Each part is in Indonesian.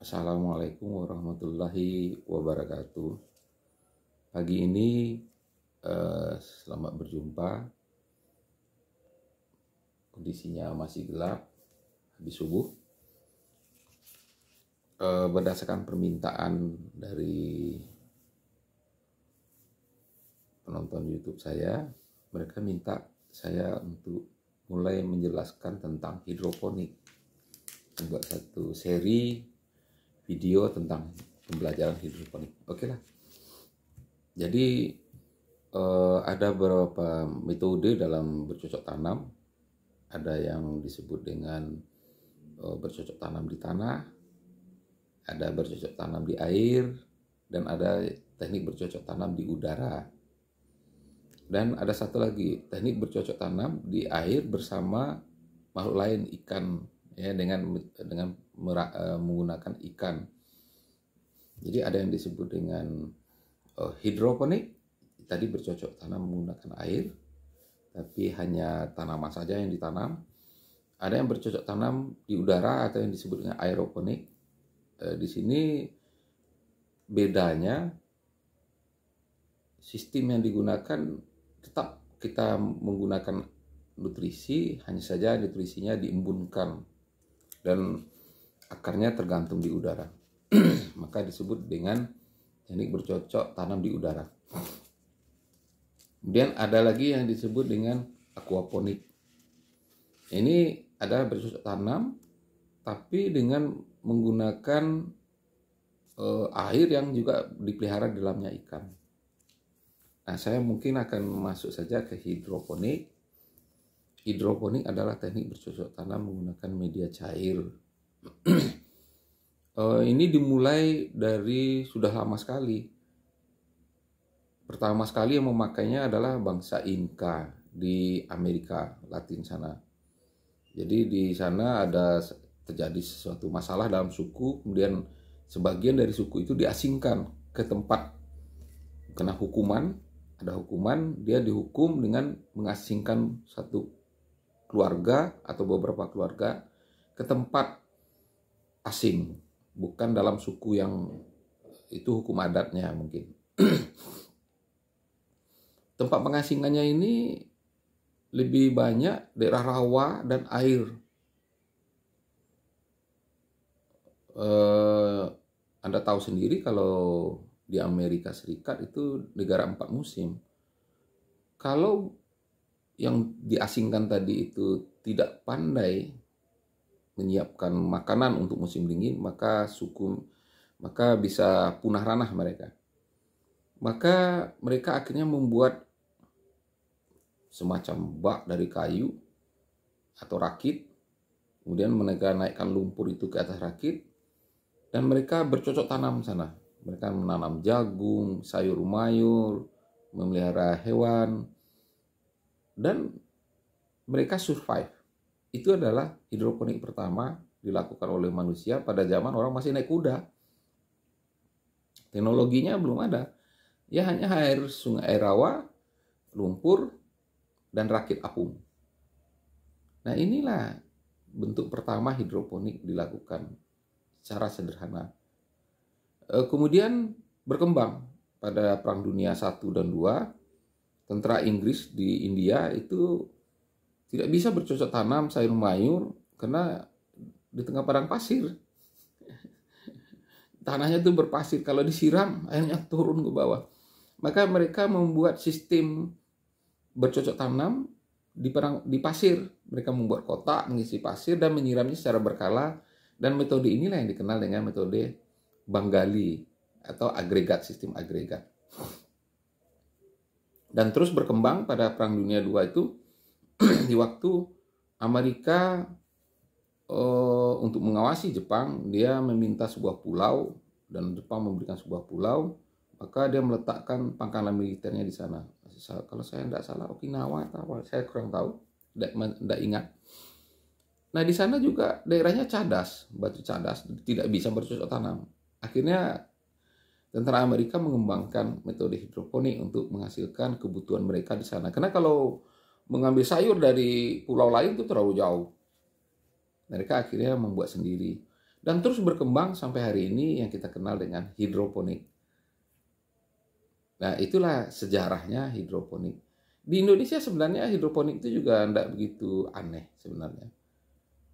Assalamualaikum warahmatullahi wabarakatuh. Pagi ini selamat berjumpa. Kondisinya masih gelap, habis subuh. Berdasarkan permintaan dari penonton YouTube saya, mereka minta saya untuk mulai menjelaskan tentang hidroponik, membuat satu seri video tentang pembelajaran hidroponik. Oke lah. Jadi ada beberapa metode dalam bercocok tanam. Ada yang disebut dengan bercocok tanam di tanah, ada bercocok tanam di air, dan ada teknik bercocok tanam di udara. Dan ada satu lagi, teknik bercocok tanam di air bersama makhluk lain, ikan, ya, dengan menggunakan ikan. Jadi ada yang disebut dengan hidroponik, tadi bercocok tanam menggunakan air, tapi hanya tanaman saja yang ditanam. Ada yang bercocok tanam di udara atau yang disebut dengan aeroponik. Di sini bedanya sistem yang digunakan tetap kita menggunakan nutrisi, hanya saja nutrisinya diembunkan dan akarnya tergantung di udara. Maka disebut dengan teknik bercocok tanam di udara. Kemudian ada lagi yang disebut dengan aquaponik. Ini adalah bercocok tanam tapi dengan menggunakan air yang juga dipelihara di dalamnya ikan. Nah, saya mungkin akan masuk saja ke hidroponik. Hidroponik adalah teknik bercocok tanam menggunakan media cair. Ini dimulai dari sudah lama sekali. Pertama sekali yang memakainya adalah bangsa Inka di Amerika Latin sana. Jadi di sana ada terjadi sesuatu masalah dalam suku, kemudian sebagian dari suku itu diasingkan ke tempat kena hukuman. Ada hukuman, dia dihukum dengan mengasingkan satu keluarga atau beberapa keluarga ke tempat asing, bukan dalam suku yang itu hukum adatnya mungkin. Tempat pengasingannya ini lebih banyak daerah rawa dan air. Anda tahu sendiri kalau di Amerika Serikat itu negara 4 musim. Kalau yang diasingkan tadi itu tidak pandai menyiapkan makanan untuk musim dingin, maka bisa punah ranah mereka. Maka mereka akhirnya membuat semacam bak dari kayu atau rakit, kemudian mereka naikkan lumpur itu ke atas rakit, dan mereka bercocok tanam sana. Mereka menanam jagung, sayur mayur, memelihara hewan, dan mereka survive. Itu adalah hidroponik pertama dilakukan oleh manusia pada zaman orang masih naik kuda. Teknologinya belum ada. Ya hanya air sungai, air rawa, lumpur, dan rakit apung. Nah, inilah bentuk pertama hidroponik dilakukan secara sederhana. Kemudian berkembang pada Perang Dunia I dan II, tentara Inggris di India itu tidak bisa bercocok tanam sayur mayur karena di tengah padang pasir. Tanahnya itu berpasir, kalau disiram airnya turun ke bawah. Maka mereka membuat sistem bercocok tanam di pasir. Mereka membuat kotak, mengisi pasir, dan menyiramnya secara berkala. Dan metode inilah yang dikenal dengan metode Bengali atau agregat, sistem agregat. Dan terus berkembang pada Perang Dunia II itu, di waktu Amerika untuk mengawasi Jepang, dia meminta sebuah pulau, dan Jepang memberikan sebuah pulau, maka dia meletakkan pangkalan militernya di sana. Kalau saya tidak salah Okinawa atau apa, saya kurang tahu, tidak ingat. Nah, di sana juga daerahnya cadas, batu cadas, tidak bisa bercocok tanam. Akhirnya tentara Amerika mengembangkan metode hidroponik untuk menghasilkan kebutuhan mereka di sana. Karena kalau mengambil sayur dari pulau lain itu terlalu jauh. Mereka akhirnya membuat sendiri. dan terus berkembang sampai hari ini yang kita kenal dengan hidroponik. Nah, itulah sejarahnya hidroponik. Di Indonesia sebenarnya hidroponik itu juga tidak begitu aneh sebenarnya.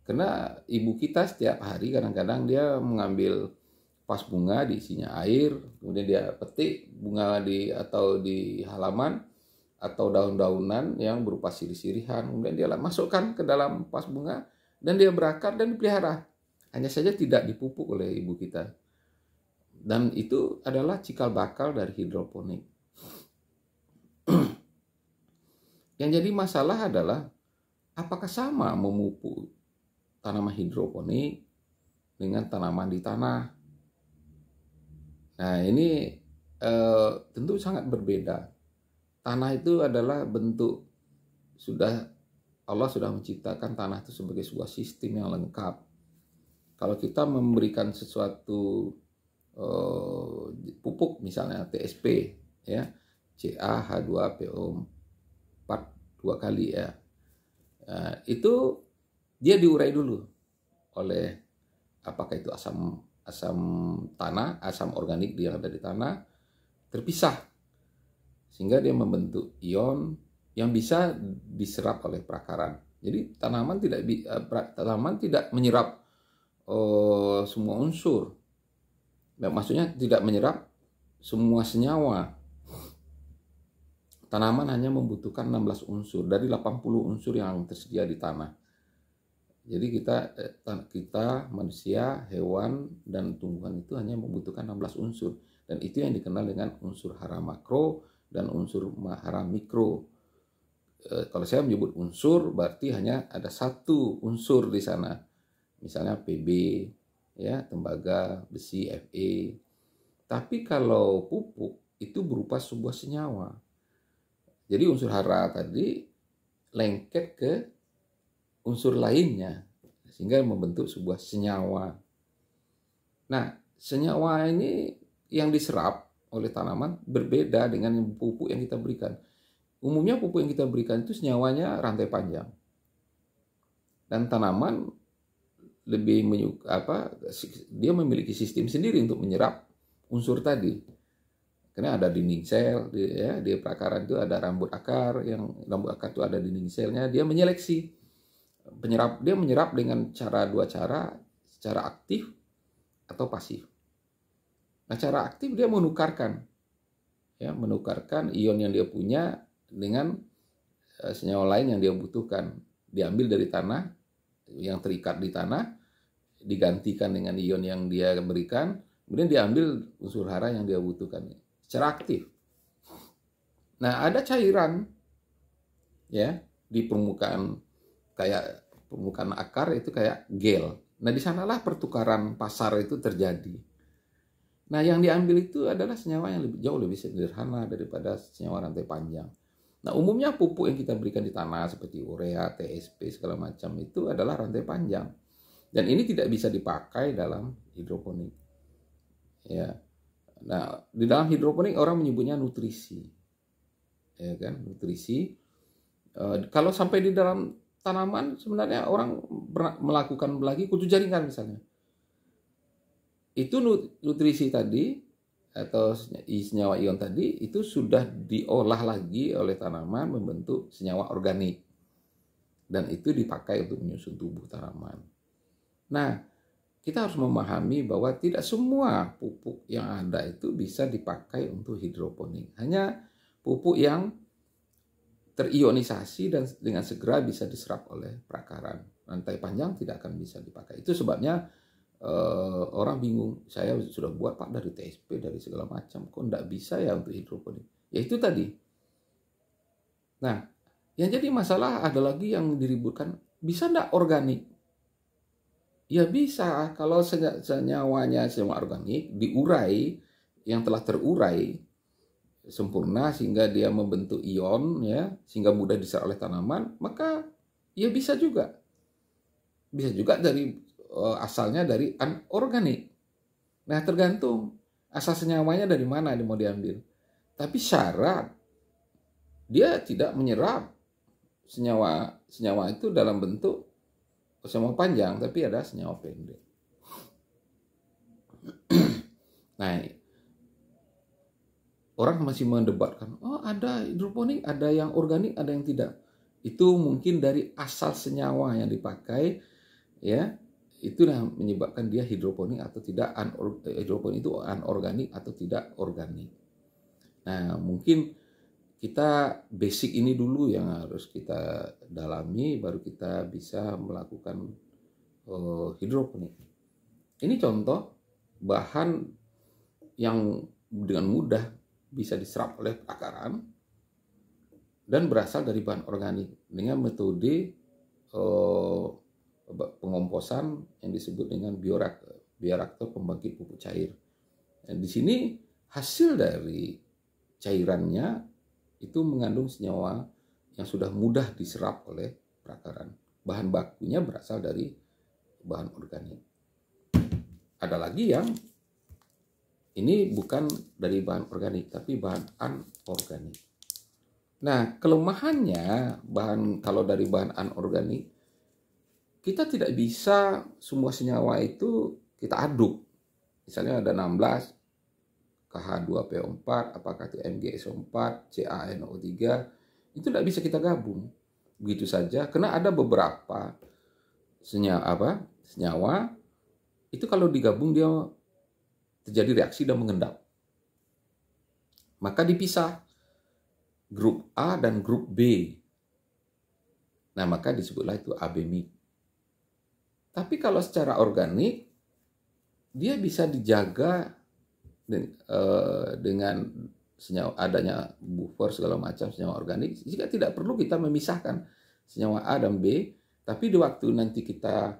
Karena ibu kita setiap hari kadang-kadang dia mengambil vas bunga diisinya air, kemudian dia petik bunga atau di halaman atau daun-daunan yang berupa sirih-sirihan, kemudian dia masukkan ke dalam vas bunga dan dia berakar dan dipelihara. Hanya saja tidak dipupuk oleh ibu kita. Dan itu adalah cikal bakal dari hidroponik. Yang jadi masalah adalah apakah sama memupuk tanaman hidroponik dengan tanaman di tanah. Nah, ini tentu sangat berbeda. Tanah itu adalah bentuk, Allah sudah menciptakan tanah itu sebagai sebuah sistem yang lengkap. Kalau kita memberikan sesuatu pupuk misalnya TSP ya, CaH2PO4 2 kali ya. Itu dia diurai dulu oleh apakah itu asam tanah, asam organik yang ada di tanah terpisah sehingga dia membentuk ion yang bisa diserap oleh perakaran. Jadi tanaman tidak menyerap semua unsur. Nah, maksudnya tidak menyerap semua senyawa. Tanaman hanya membutuhkan 16 unsur dari 80 unsur yang tersedia di tanah. Jadi kita manusia, hewan, dan tumbuhan itu hanya membutuhkan 16 unsur. Dan itu yang dikenal dengan unsur hara makro dan unsur hara mikro. Kalau saya menyebut unsur, berarti hanya ada satu unsur di sana. Misalnya Pb, ya, tembaga, besi, Fe. Tapi kalau pupuk itu berupa sebuah senyawa. Jadi unsur hara tadi lengket ke unsur lainnya sehingga membentuk sebuah senyawa. Nah, senyawa ini yang diserap oleh tanaman berbeda dengan pupuk yang kita berikan. Umumnya pupuk yang kita berikan itu senyawanya rantai panjang. Dan tanaman lebih dia memiliki sistem sendiri untuk menyerap unsur tadi. Karena ada dinding sel, di perakaran itu ada rambut akar, yang rambut akar itu ada dinding selnya, dia menyeleksi. Dia menyerap dengan dua cara, secara aktif atau pasif. Nah, cara aktif dia menukarkan ion yang dia punya dengan senyawa lain yang dia butuhkan. Diambil dari tanah, yang terikat di tanah, digantikan dengan ion yang dia berikan, kemudian diambil unsur hara yang dia butuhkan secara aktif. Nah, ada cairan ya di permukaan, kayak permukaan akar itu kayak gel. Nah, di sanalah pertukaran pasar itu terjadi. Nah, yang diambil itu adalah senyawa yang jauh lebih sederhana daripada senyawa rantai panjang. Nah, umumnya pupuk yang kita berikan di tanah seperti urea, TSP, segala macam itu adalah rantai panjang. Dan ini tidak bisa dipakai dalam hidroponik. Ya. Nah, di dalam hidroponik orang menyebutnya nutrisi. Ya kan, nutrisi. Kalau sampai di dalam tanaman sebenarnya orang melakukan lagi kutu jaringan misalnya. Itu nutrisi tadi atau senyawa ion tadi itu sudah diolah lagi oleh tanaman membentuk senyawa organik. Dan itu dipakai untuk menyusun tubuh tanaman. Nah, kita harus memahami bahwa tidak semua pupuk yang ada itu bisa dipakai untuk hidroponik. Hanya pupuk yang terionisasi dan dengan segera bisa diserap oleh perakaran. Rantai panjang tidak akan bisa dipakai. Itu sebabnya orang bingung. Saya sudah buat Pak dari TSP, dari segala macam. Kok enggak bisa ya untuk hidroponik? Ya itu tadi. Nah, yang jadi masalah ada lagi yang diributkan. Bisa enggak organik? Ya bisa. Kalau senyawanya senyawa organik diurai, yang telah terurai sempurna sehingga dia membentuk ion ya, sehingga mudah diserap oleh tanaman, maka ya bisa juga. Bisa juga asalnya dari anorganik. Nah, tergantung asal senyawanya dari mana dia mau diambil. Tapi syarat dia tidak menyerap senyawa itu dalam bentuk senyawa panjang, tapi ada senyawa pendek. Nah, orang masih mendebatkan, oh ada hidroponik, ada yang organik, ada yang tidak. Itu mungkin dari asal senyawa yang dipakai, ya, itulah menyebabkan dia hidroponik atau tidak. Hidroponik itu anorganik atau tidak organik. Nah, mungkin kita basic ini dulu yang harus kita dalami, baru kita bisa melakukan hidroponik. Ini contoh bahan yang dengan mudah bisa diserap oleh akaran dan berasal dari bahan organik dengan metode pengomposan yang disebut dengan bioreaktor pembangkit pupuk cair. Dan di sini hasil dari cairannya itu mengandung senyawa yang sudah mudah diserap oleh perakaran. Bahan bakunya berasal dari bahan organik. Ada lagi yang ini bukan dari bahan organik, tapi bahan anorganik. Nah, kelemahannya kalau dari bahan anorganik, kita tidak bisa semua senyawa itu kita aduk. Misalnya ada 16, KH2PO4, apakah itu MgSO4, CaNO3, itu tidak bisa kita gabung. Begitu saja, karena ada beberapa senyawa itu kalau digabung dia terjadi reaksi dan mengendap. Maka dipisah grup A dan grup B. Nah, maka disebutlah itu abemik. Tapi kalau secara organik, dia bisa dijaga dengan senyawa adanya buffer segala macam senyawa organik, jika tidak perlu kita memisahkan senyawa A dan B, tapi di waktu nanti kita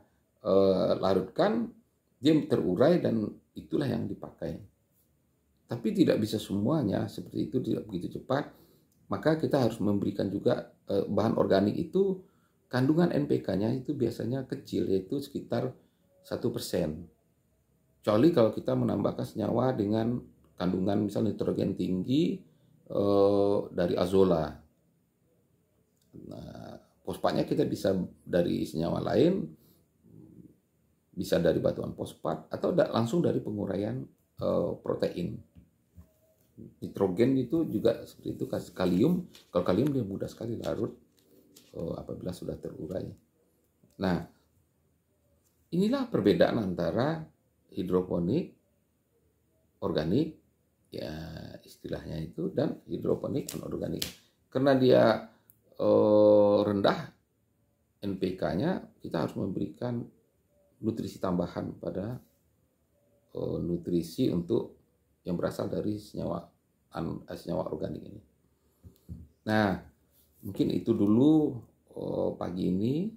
larutkan dia terurai dan itulah yang dipakai. Tapi tidak bisa semuanya seperti itu, tidak begitu cepat. Maka kita harus memberikan juga bahan organik itu kandungan NPK-nya itu biasanya kecil, yaitu sekitar 1%. Kecuali kalau kita menambahkan senyawa dengan kandungan misalnya nitrogen tinggi dari azola. Nah, fosfatnya kita bisa dari senyawa lain, bisa dari batuan fosfat atau langsung dari penguraian protein. Nitrogen itu juga seperti itu, kalium. Kalau kalium dia mudah sekali larut apabila sudah terurai. Nah, inilah perbedaan antara hidroponik organik, ya istilahnya itu, dan hidroponik anorganik. Karena dia rendah NPK-nya, kita harus memberikan nutrisi tambahan pada nutrisi untuk yang berasal dari senyawa organik ini. Nah, mungkin itu dulu pagi ini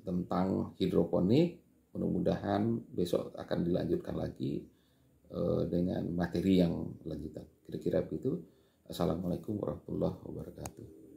tentang hidroponik. Mudah-mudahan besok akan dilanjutkan lagi dengan materi yang lanjutan. Kira-kira begitu. Assalamualaikum warahmatullahi wabarakatuh.